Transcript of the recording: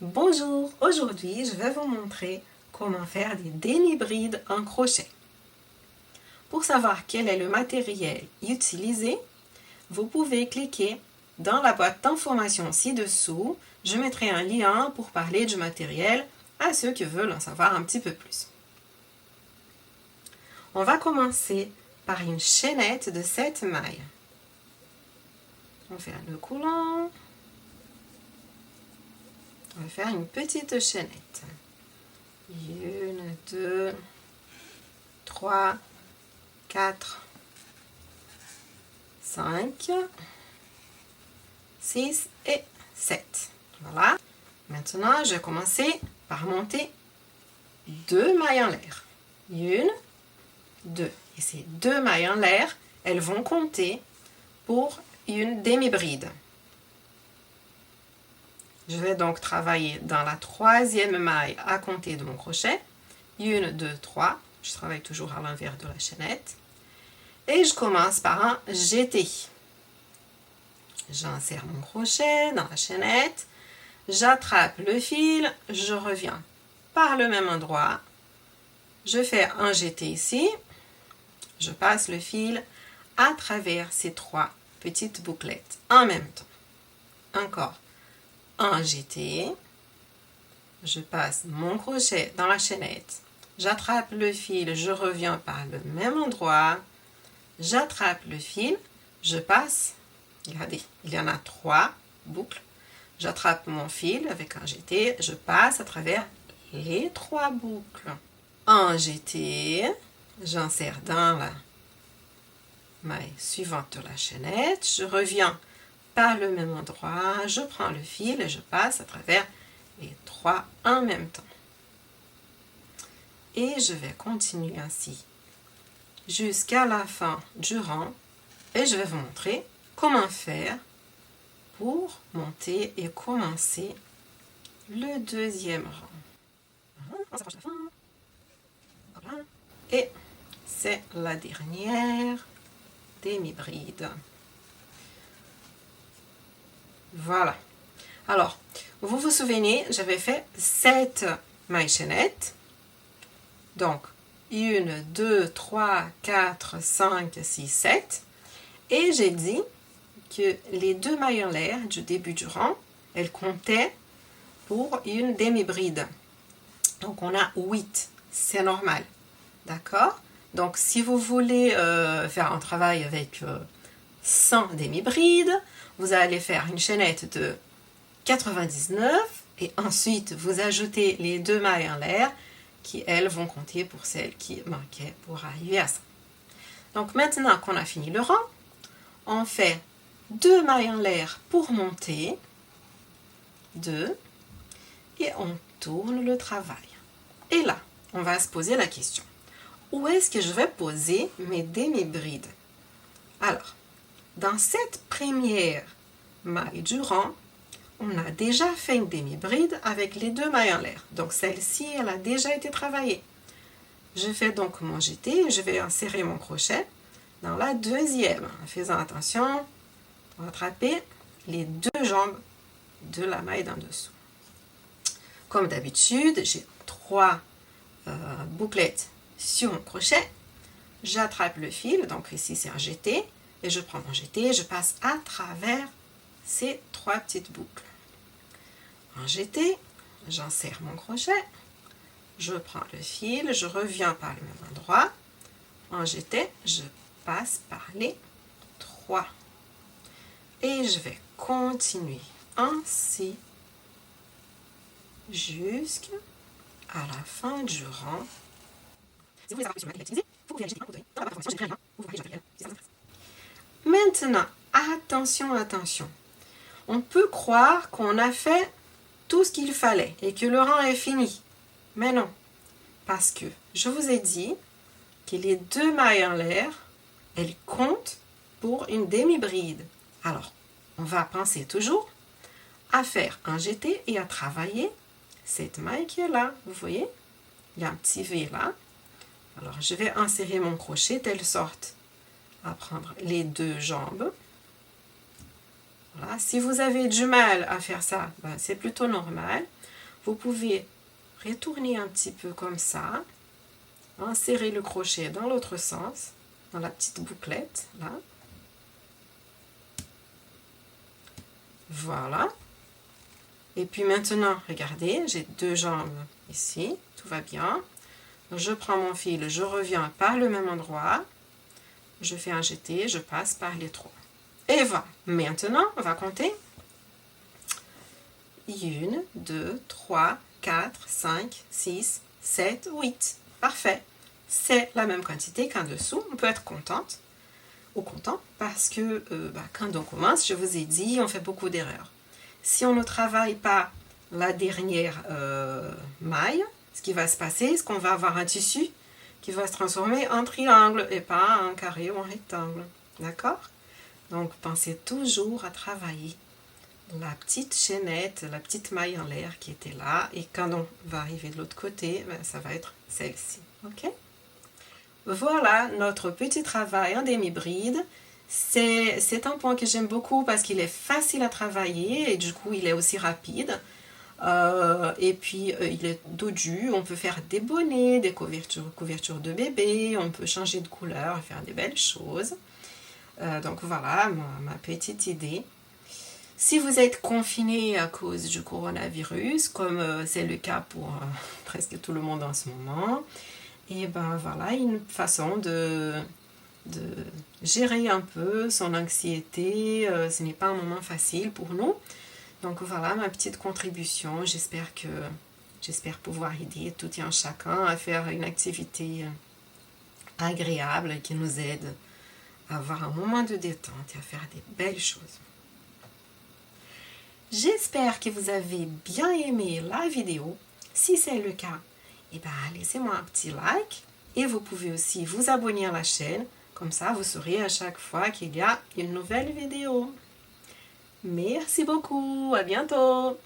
Bonjour, aujourd'hui je vais vous montrer comment faire des demi-brides en crochet. Pour savoir quel est le matériel utilisé, vous pouvez cliquer dans la boîte d'informations ci-dessous. Je mettrai un lien pour parler du matériel à ceux qui veulent en savoir un petit peu plus. On va commencer par une chaînette de 7 mailles. On fait un nœud coulant. On va faire une petite chaînette. 1, 2, 3, 4, 5, 6 et 7. Voilà. Maintenant, je vais commencer par monter 2 mailles en l'air. 1, 2. Et ces 2 mailles en l'air, elles vont compter pour une demi-bride. Je vais donc travailler dans la 3e maille à compter de mon crochet. 1, 2, 3. Je travaille toujours à l'envers de la chaînette. Et je commence par un jeté. J'insère mon crochet dans la chaînette. J'attrape le fil. Je reviens par le même endroit. Je fais un jeté ici. Je passe le fil à travers ces 3 petites bouclettes en même temps. Encore un jeté. Je passe mon crochet dans la chaînette. J'attrape le fil. Je reviens par le même endroit. J'attrape le fil. Je passe. Regardez, il y en a 3 boucles. J'attrape mon fil avec un jeté. Je passe à travers les 3 boucles. Un jeté. J'insère dans la maille suivante de la chaînette. Je reviens par le même endroit. Je prends le fil et je passe à travers les 3 en même temps. Et je vais continuer ainsi jusqu'à la fin du rang. Et je vais vous montrer comment faire pour monter et commencer le 2e rang. On s'approche de la fin. Voilà. Et c'est la dernière demi-bride. Voilà. Alors, vous vous souvenez, j'avais fait 7 mailles chaînettes. Donc, 1, 2, 3, 4, 5, 6, 7. Et j'ai dit que les 2 mailles en l'air du début du rang, elles comptaient pour une demi-bride. Donc, on a 8. C'est normal. D'accord? Donc, si vous voulez faire un travail avec 100 demi-brides, vous allez faire une chaînette de 99 et ensuite vous ajoutez les 2 mailles en l'air qui, elles, vont compter pour celles qui manquaient pour arriver à ça. Donc, maintenant qu'on a fini le rang, on fait 2 mailles en l'air pour monter, 2, et on tourne le travail. Et là, on va se poser la question. Où est-ce que je vais poser mes demi-brides? Alors, dans cette première maille du rang, on a déjà fait une demi-bride avec les 2 mailles en l'air. Donc, celle-ci, elle a déjà été travaillée. Je fais donc mon jeté et je vais insérer mon crochet dans la 2e, en faisant attention pour attraper les 2 jambes de la maille d'en dessous. Comme d'habitude, j'ai 3 bouclettes sur mon crochet. J'attrape le fil, donc ici c'est un jeté, et je prends mon jeté, je passe à travers ces 3 petites boucles. Un jeté, j'insère mon crochet, je prends le fil, je reviens par le même endroit. Un jeté, je passe par les 3. Et je vais continuer ainsi jusqu'à la fin du rang. Si vous voulez savoir plus sur le matériel utilisé, vous pouvez aller jeter un coup d'œil dans la barre d'informations, j'ai écrit un lien, vous verrez le matériel si ça vous intéresse. Maintenant, attention, attention. On peut croire qu'on a fait tout ce qu'il fallait et que le rang est fini. Mais non, parce que je vous ai dit que les 2 mailles en l'air, elles comptent pour une demi-bride. Alors, on va penser toujours à faire un jeté et à travailler cette maille qui est là. Vous voyez, il y a un petit V là. Alors, je vais insérer mon crochet de telle sorte à prendre les 2 jambes. Voilà. Si vous avez du mal à faire ça, ben, c'est plutôt normal. Vous pouvez retourner un petit peu comme ça, insérer le crochet dans l'autre sens, dans la petite bouclette, là. Voilà. Et puis maintenant, regardez, j'ai 2 jambes ici, tout va bien. Je prends mon fil, je reviens par le même endroit, je fais un jeté, je passe par les 3. Et voilà. Maintenant, on va compter. 1, 2, 3, 4, 5, 6, 7, 8. Parfait. C'est la même quantité qu'en dessous. On peut être contente ou content parce que quand on commence, je vous ai dit, on fait beaucoup d'erreurs. Si on ne travaille pas la dernière maille, ce qui va se passer, c'est qu'on va avoir un tissu qui va se transformer en triangle et pas en carré ou en rectangle. D'accord? Donc, pensez toujours à travailler la petite chaînette, la petite maille en l'air qui était là. Et quand on va arriver de l'autre côté, ça va être celle-ci. Ok? Voilà notre petit travail en demi-bride. C'est un point que j'aime beaucoup parce qu'il est facile à travailler et du coup il est aussi rapide. Et puis il est dodu, on peut faire des bonnets, des couvertures de bébé, on peut changer de couleur et faire des belles choses. Donc voilà ma petite idée. Si vous êtes confiné à cause du coronavirus, comme c'est le cas pour presque tout le monde en ce moment, et ben voilà une façon de gérer un peu son anxiété. Ce n'est pas un moment facile pour nous. Donc voilà ma petite contribution. J'espère pouvoir aider tout et un chacun à faire une activité agréable qui nous aide à avoir un moment de détente et à faire des belles choses. J'espère que vous avez bien aimé la vidéo. Si c'est le cas, laissez-moi un petit like et vous pouvez aussi vous abonner à la chaîne. Comme ça, vous saurez à chaque fois qu'il y a une nouvelle vidéo. Merci beaucoup, à bientôt!